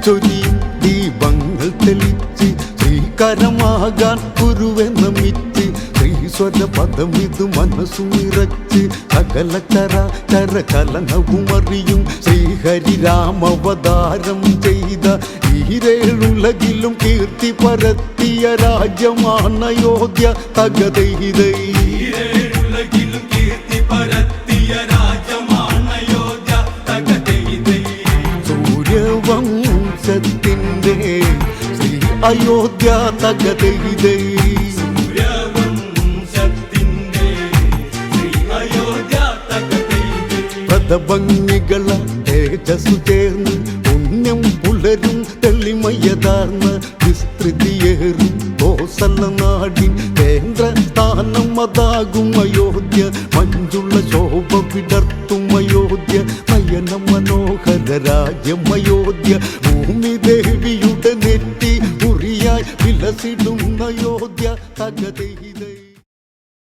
ചൊരിയും ദീപങ്ങൾ തെളിച്ച് ശ്രീകരമാകാൻ ഗുരുവെന്ന മിച്ച് ശ്രീസ്വര പദമിതു മനസ്സു നിറച്ച് സകല കലനവുമറിയും ശ്രീഹരി രാമവതാരം ചെയ്ത ഈരേഴുലകിലും കീർത്തി പരത്തിയ രാജ്യമാണ് അയോധ്യ തകതൈതൈ. സൂര്യവംശത്തിൻ്റെ ശ്രീ അയോധ്യ തകതൈതൈ. ഭംഗികള തേജസ്സു ചേർന്ന് പുണ്യം പുലരും തെളിമയതാർന്ന് വിസ്തൃതിയേറും കോസല നാടിൻ കേന്ദ്ര സ്ഥാനം അതാകും അയോധ്യ. മഞ്ജുള്ള ശോഭ വിടർത്തും അയോധ്യ, നയന മനോഹര രാജ്യം അയോധ്യ. ഭൂമി ദേവിയുടെ നെറ്റി മുറിയായി വിലസിടും അയോധ്യ തകതൈതൈ.